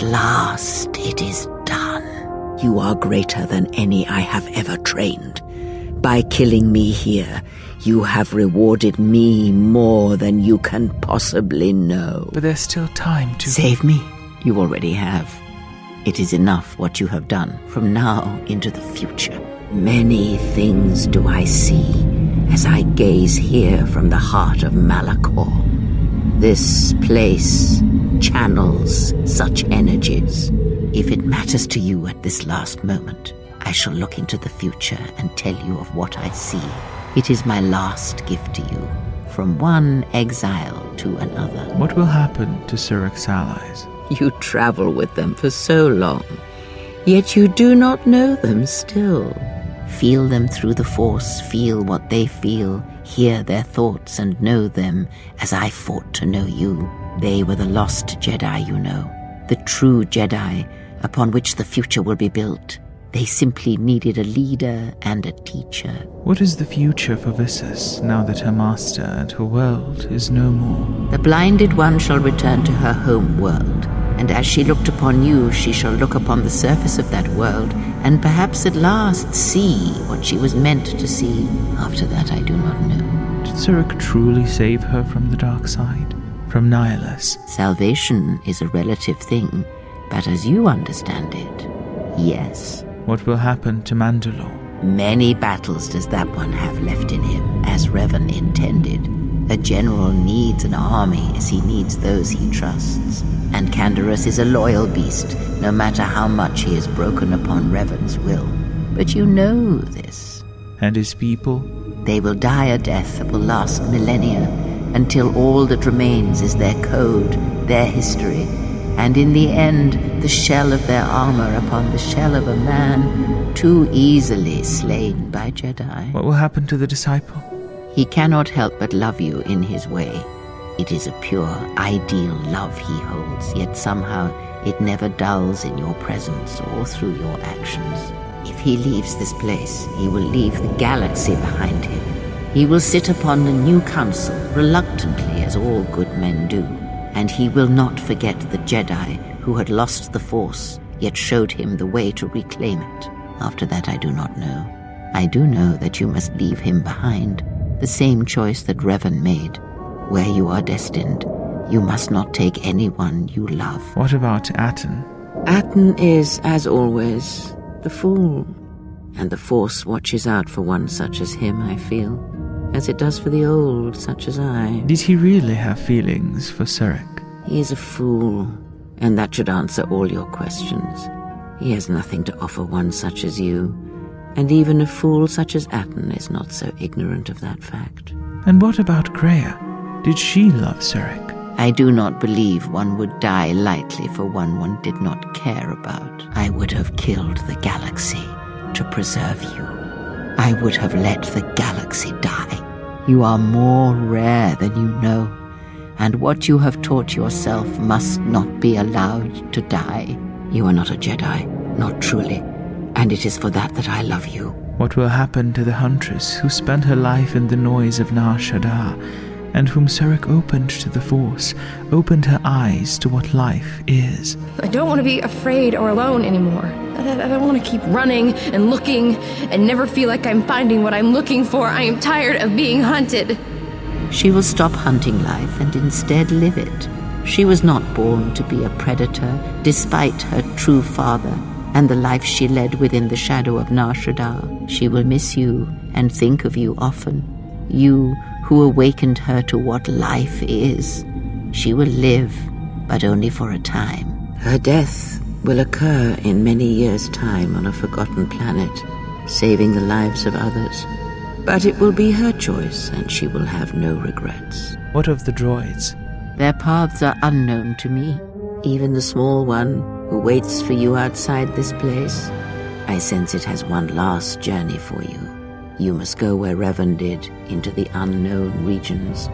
At last it is done. You are greater than any I have ever trained. By killing me here, you have rewarded me more than you can possibly know. But there's still time to... Save me? You already have. It is enough what you have done from now into the future. Many things do I see as I gaze here from the heart of Malachor. This place channels such energies. If it matters to you at this last moment, I shall look into the future and tell you of what I see. It is my last gift to you, from one exile to another. What will happen to Surik's allies? You travel with them for so long, yet you do not know them still. Feel them through the Force, feel what they feel, hear their thoughts and know them as I fought to know you. They were the lost Jedi, you know, the true Jedi upon which the future will be built. They simply needed a leader and a teacher. What is the future for Visas now that her master and her world is no more? The blinded one shall return to her home world, and as she looked upon you, she shall look upon the surface of that world, and perhaps at last see what she was meant to see. After that, I do not know. Did Surik truly save her from the dark side? From Nihilus? Salvation is a relative thing, but as you understand it, yes. What will happen to Mandalore? Many battles does that one have left in him, as Revan intended. A general needs an army as he needs those he trusts. And Canderous is a loyal beast, no matter how much he has broken upon Revan's will. But you know this. And his people? They will die a death that will last millennia, until all that remains is their code, their history, and in the end, the shell of their armor upon the shell of a man too easily slain by Jedi. What will happen to the disciple? He cannot help but love you in his way. It is a pure, ideal love he holds, yet somehow it never dulls in your presence or through your actions. If he leaves this place, he will leave the galaxy behind him. He will sit upon the new council, reluctantly as all good men do. And he will not forget the Jedi who had lost the Force, yet showed him the way to reclaim it. After that, I do not know. I do know that you must leave him behind, the same choice that Revan made. Where you are destined, you must not take anyone you love. What about Atten? Atten is, as always, the fool. And the Force watches out for one such as him, I feel, as it does for the old, such as I. Did he really have feelings for Surik? He is a fool, and that should answer all your questions. He has nothing to offer one such as you, and even a fool such as Atten is not so ignorant of that fact. And what about Kreia? Did she love Surik? I do not believe one would die lightly for one did not care about. I would have killed the galaxy to preserve you. I would have let the galaxy die. You are more rare than you know, and what you have taught yourself must not be allowed to die. You are not a Jedi, not truly, and it is for that I love you. What will happen to the huntress who spent her life in the noise of Nar Shaddaa, and whom Surik opened to the Force, opened her eyes to what life is? I don't want to be afraid or alone anymore. I don't want to keep running and looking and never feel like I'm finding what I'm looking for. I am tired of being hunted. She will stop hunting life and instead live it. She was not born to be a predator, despite her true father and the life she led within the shadow of Nar Shaddaa. She will miss you and think of you often. You who awakened her to what life is. She will live, but only for a time. Her death will occur in many years' time on a forgotten planet, saving the lives of others. But it will be her choice, and she will have no regrets. What of the droids? Their paths are unknown to me. Even the small one who waits for you outside this place. I sense it has one last journey for you. You must go where Revan did, into the unknown regions,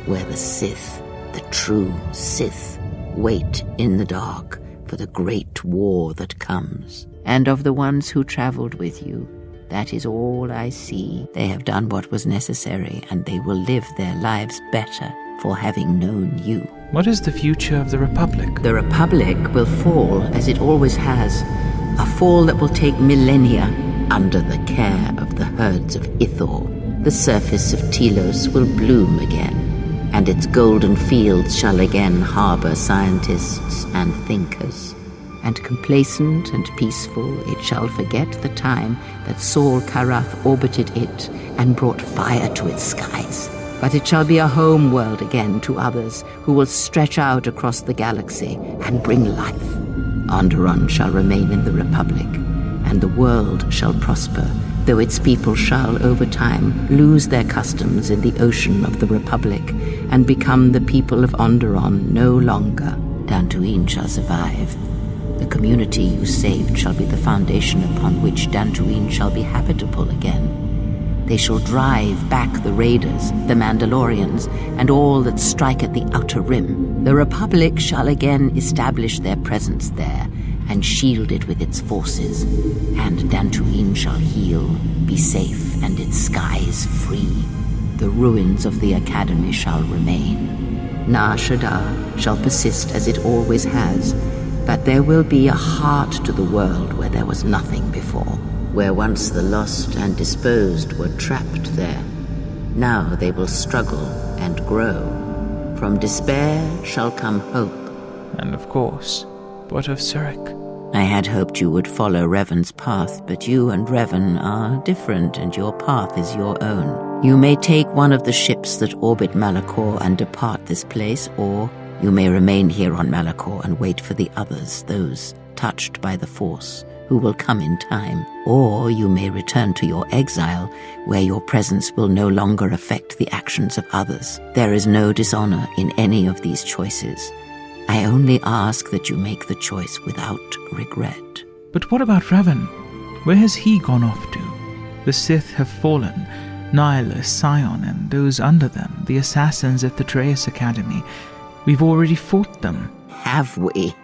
where the Sith, the true Sith, wait in the dark for the great war that comes. And of the ones who traveled with you, that is all I see. They have done what was necessary, and they will live their lives better for having known you. What is the future of the Republic? The Republic will fall, as it always has, a fall that will take millennia under the care of the herds of Ithor. The surface of Telos will bloom again, and its golden fields shall again harbor scientists and thinkers. And complacent and peaceful, it shall forget the time that Saul Karath orbited it and brought fire to its skies. But it shall be a home world again to others who will stretch out across the galaxy and bring life. Onderon shall remain in the Republic, and the world shall prosper, though its people shall, over time, lose their customs in the ocean of the Republic and become the people of Onderon no longer. Dantooine shall survive. The community you saved shall be the foundation upon which Dantooine shall be habitable again. They shall drive back the Raiders, the Mandalorians, and all that strike at the Outer Rim. The Republic shall again establish their presence there and shield it with its forces, and Dantooine shall heal, be safe, and its skies free. The ruins of the Academy shall remain. Nar Shaddaa shall persist as it always has, but there will be a heart to the world where there was nothing before. Where once the lost and disposed were trapped there, now they will struggle and grow. From despair shall come hope. And of course, what of Surik? I had hoped you would follow Revan's path, but you and Revan are different, and your path is your own. You may take one of the ships that orbit Malachor and depart this place, or you may remain here on Malachor and wait for the others, those touched by the Force, who will come in time. Or you may return to your exile, where your presence will no longer affect the actions of others. There is no dishonor in any of these choices. I only ask that you make the choice without regret. But what about Revan? Where has he gone off to? The Sith have fallen. Nihilus, Scion, and those under them, the assassins at the Trayus Academy. We've already fought them. Have we?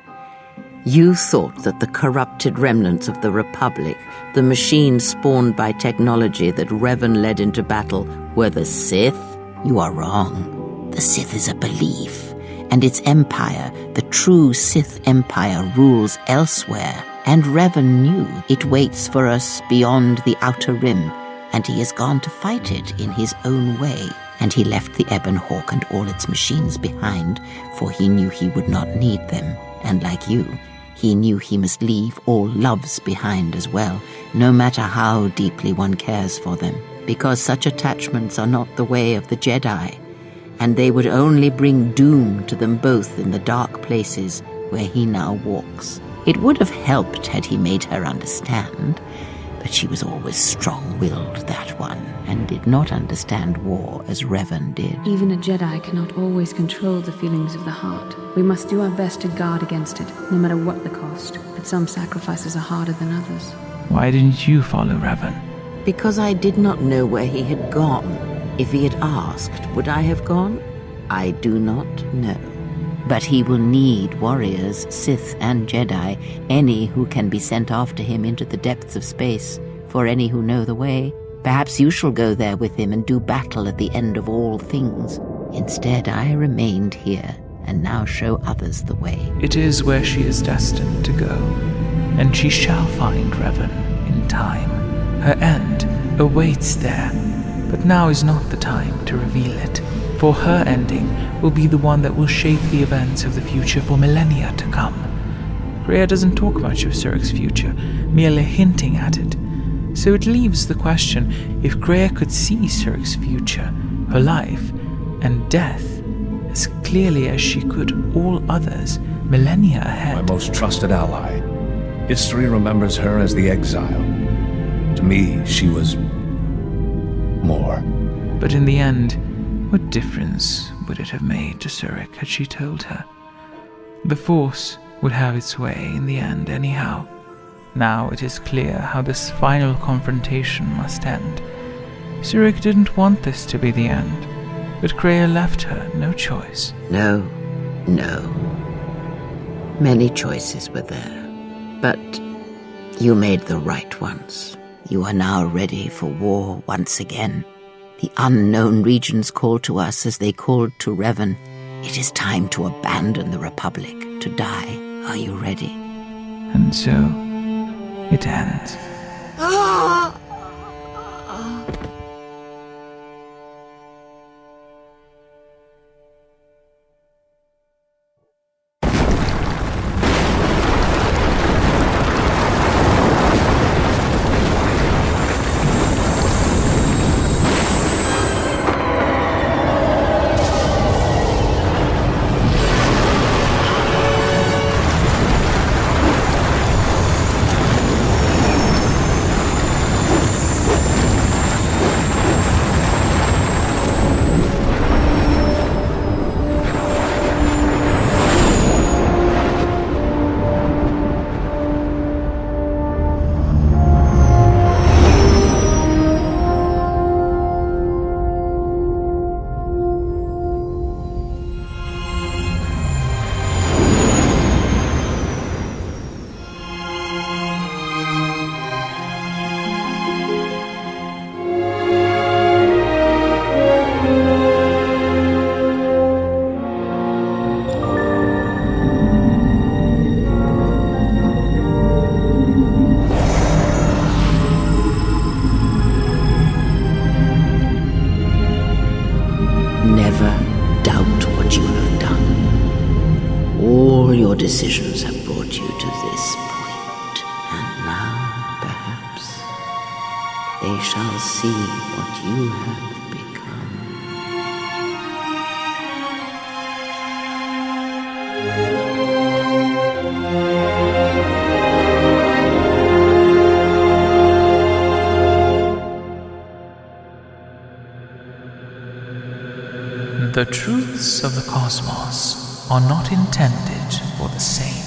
You thought that the corrupted remnants of the Republic, the machines spawned by technology that Revan led into battle, were the Sith? You are wrong. The Sith is a belief, and its empire, the true Sith Empire, rules elsewhere. And Revan knew it waits for us beyond the Outer Rim, and he has gone to fight it in his own way. And he left the Ebon Hawk and all its machines behind, for he knew he would not need them. And like you, he knew he must leave all loves behind as well, no matter how deeply one cares for them, because such attachments are not the way of the Jedi, and they would only bring doom to them both in the dark places where he now walks. It would have helped had he made her understand, but she was always strong-willed, that one, and did not understand war as Revan did. Even a Jedi cannot always control the feelings of the heart. We must do our best to guard against it, no matter what the cost, but some sacrifices are harder than others. Why didn't you follow Revan? Because I did not know where he had gone. If he had asked, would I have gone? I do not know. But he will need warriors, Sith and Jedi, any who can be sent after him into the depths of space, for any who know the way. Perhaps you shall go there with him and do battle at the end of all things. Instead, I remained here, and now show others the way. It is where she is destined to go, and she shall find Revan in time. Her end awaits there, but now is not the time to reveal it, for her ending will be the one that will shape the events of the future for millennia to come. Kreia doesn't talk much of Surik's future, merely hinting at it. So it leaves the question if Kreia could see Surik's future, her life, and death as clearly as she could all others millennia ahead. My most trusted ally. History remembers her as the Exile. To me, she was more. But in the end, what difference would it have made to Surik had she told her? The Force would have its way in the end anyhow. Now it is clear how this final confrontation must end. Surik didn't want this to be the end, but Kreia left her no choice. No. Many choices were there, but you made the right ones. You are now ready for war once again. The unknown regions call to us as they called to Revan. It is time to abandon the Republic, to die. Are you ready? And so, it ends. Never doubt what you have done. All your decisions have brought you to this point, and now, perhaps, they shall see what you have become. The truths of the cosmos are not intended for the sane.